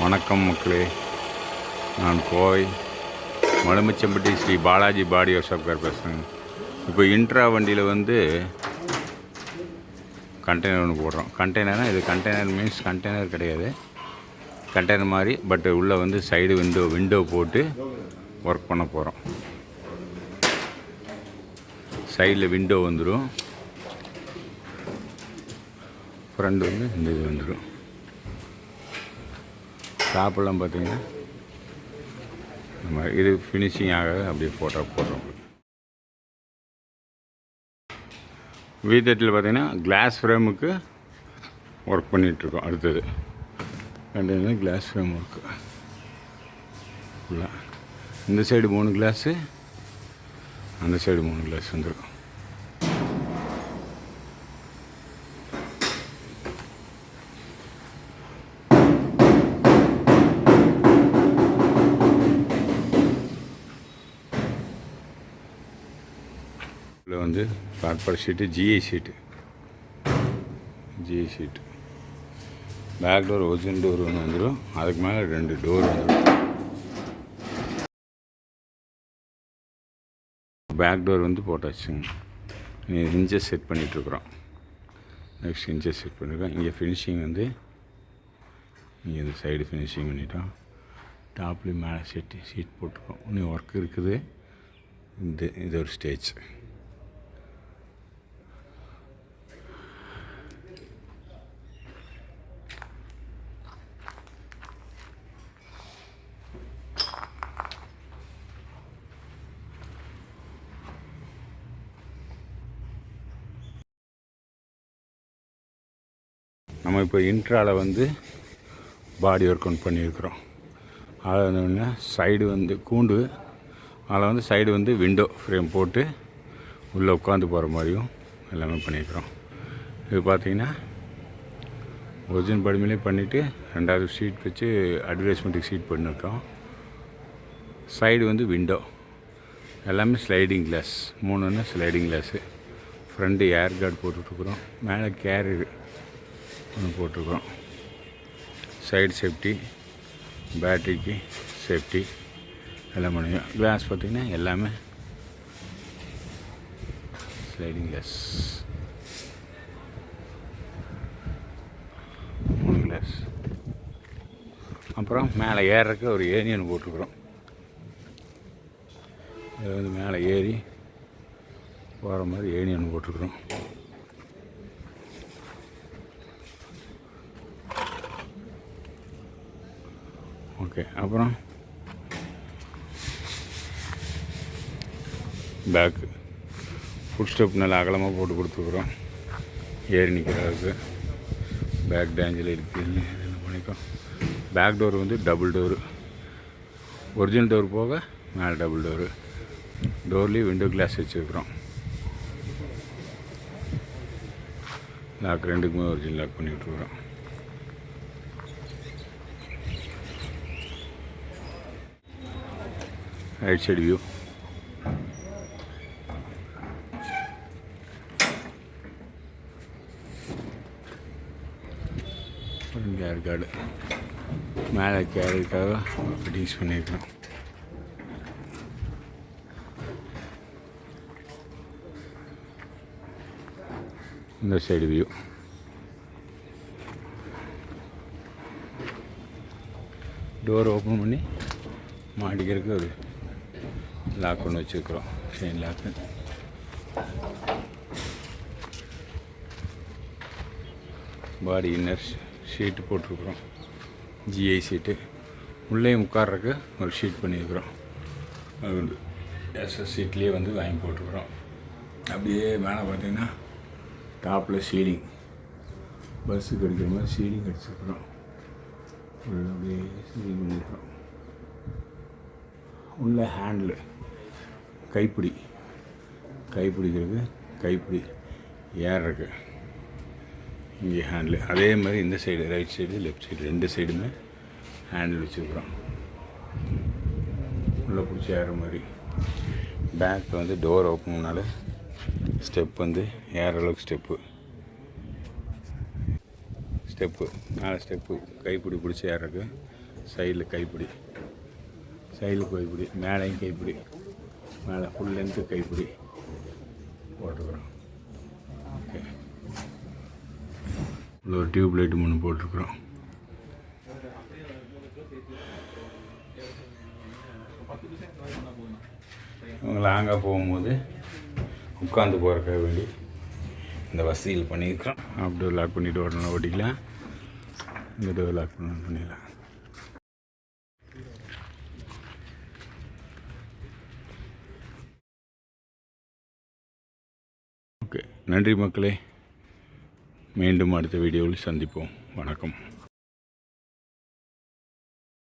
வணக்கம் மக்களே, நான் கோவை மலுமிச்சம்பட்டி ஸ்ரீ பாலாஜி பாடி ஒர்க்ஷாப்கார் பேசுகிறேங்க. இப்போ இன்ட்ரா வண்டியில் வந்து கண்டெய்னர் ஒன்று போடுறோம். கண்டெய்னர்னால் இது கண்டெய்னர் மீன்ஸ் கண்டெய்னர் கிடையாது, கண்டெய்னர் மாதிரி, பட் உள்ளே வந்து சைடு விண்டோ போட்டு ஒர்க் பண்ண போகிறோம். சைடில் விண்டோ வந்துடும், ஃப்ரண்ட் வந்து இந்த இது வந்துடும். டாப்பெல்லாம் பார்த்தீங்கன்னா நம்ம இது ஃபினிஷிங் ஆக அப்படியே போடுறோம். V30 பார்த்தீங்கன்னா கிளாஸ் ஃப்ரேமுக்கு ஒர்க் பண்ணிகிட்ருக்கோம். அடுத்தது ரெண்டு கிளாஸ் ஃப்ரேம் ஒர்க்கு ஃபுல்லாக. இந்த சைடு 3 கிளாஸு, அந்த சைடு 3 கிளாஸ் வந்துருக்கும். இதில் வந்து கார்பர் sheet, GI sheet, back door original door ஒன்று வந்துடும். அதுக்கு மேலே 2 டோர் வந்துடும். பேக் டோர் வந்து போட்டாச்சுங்க. இன்ச்சஸ் செட் பண்ணிகிட்ருக்குறோம். நெக்ஸ்ட் இன்ச்சஸ் செட் பண்ணியிருக்கோம். இங்கே ஃபினிஷிங் வந்து இங்கே இந்த சைடு ஃபினிஷிங் பண்ணிட்டோம். டாப்லேயும் மேலே ஷீட் போட்டிருக்கோம். இன்னும் ஒர்க் இருக்குது. இது ஒரு ஸ்டேஜ். நம்ம இப்போ இன்ட்ராவில் வந்து பாடி ஒர்க் அவுட் பண்ணியிருக்கிறோம். அதில் வந்து சைடு வந்து கூண்டு, அதில் வந்து சைடு வந்து விண்டோ ஃப்ரேம் போட்டு உள்ளே உட்காந்து போகிற மாதிரியும் எல்லாமே பண்ணியிருக்கிறோம். இது பார்த்திங்கன்னா ஒரிஜினல் படிமையிலே பண்ணிவிட்டு 2வது ஷீட் வச்சு அட்வர்டைஸ்மெண்ட்டுக்கு ஷீட் பண்ணியிருக்கோம். சைடு வந்து விண்டோ எல்லாமே sliding glass, 3 sliding glass. Front air guard போட்டுட்ருக்குறோம். மேலே கேரியர் ஒன்று போட்டிருக்கிறோம். சைடு சேஃப்டி, பேட்டரிக்கு சேஃப்டி எல்லாம் பண்ணியும். கிளாஸ் பார்த்திங்கன்னா எல்லாமே ஸ்லைடிங் கிளாஸ், 3 கிளாஸ். அப்புறம் மேலே ஏறக்கு ஒரு ஏணியன் போட்டிருக்குறோம். இது வந்து மேலே ஏறி போகிற மாதிரி ஏணியன் போட்டிருக்குறோம். ஓகே, அப்புறம் பேக்கு ஃபுட் ஸ்டெப் நல்லா அகலமாக போட்டு கொடுத்துருக்குறோம். ஏறி நிற்கிறதுக்கு பேக் டேஞ்சில் இருக்குது பண்ணிக்கோம். பேக் டோர் வந்து டபுள் டோரு, ஒரிஜினல் டோர் போக மேலே டபுள் டோரு. டோர்லேயும் விண்டோ கிளாஸ் வச்சுருக்குறோம். லாக் 2க்குமே ஒரிஜினல் லாக் பண்ணிகிட்ருக்குறோம். Right side view. Care guard மேலே கேரிக்காக ஃபிட்டிங்ஸ் பண்ணியிருக்கோம். இந்த சைடு வியூ. டோர் ஓப்பன் பண்ணி மாட்டிக்கிறதுக்கு ஒரு லாக் ஒன்று வச்சுருக்குறோம், செயின் லாக்கு. பாடி இன்னர் ஷீட்டு போட்டிருக்குறோம், GI ஷீட்டு. உள்ளேயும் உட்கார்றதுக்கு ஒரு ஷீட் பண்ணியிருக்கிறோம். அது SS ஷீட்லேயே வந்து வாங்கி போட்டிருக்குறோம். அப்படியே மேலே பார்த்திங்கன்னா டாப்பில் சீலிங், பஸ்ஸுக்கு அடிக்கிற மாதிரி சீலிங் அடிச்சிருக்குறோம். உள்ள அப்படியே சீலிங் பண்ணியிருக்கிறோம். உள்ள ஹேண்டில் கைப்பிடிக்கிறது, கைப்பிடி ஏறுறக்கு இங்கே ஹேண்டில். அதே மாதிரி இந்த side right side left side 2 சைடுமே ஹேண்டில் வச்சுருக்குறோம். உள்ளே பிடிச்சி ஏறுற மாதிரி. பேக்கில் வந்து டோர் ஓப்பன் பண்ணாலே ஸ்டெப் வந்து ஏற அளவுக்கு ஸ்டெப்பு மேலே ஸ்டெப்பு கைப்பிடி பிடிச்சி ஏறக்கு சைடில் கைப்பிடி, சைடில் கைப்பிடி, மேலேயும் கைப்பிடி, மேலே ஃபுல் லென்த்து கைப்பிடி போட்டுக்கிறோம். ஓகே, ஒரு டியூப் லைட்டு 3 போட்டிருக்குறோம். லாங்காக போகும்போது உட்காந்து போகிறக்காக வேண்டி இந்த வசதியில் பண்ணியிருக்கிறோம். அப்படியே லாக் பண்ணிவிட்டு ஓட்டலாம், ஓட்டிக்கலாம். இந்த டோர் லாக் பண்ணிடலாம். ஓகே, நன்றி மக்களே. மீண்டும் அடுத்த வீடியோவில் சந்திப்போம். வணக்கம்.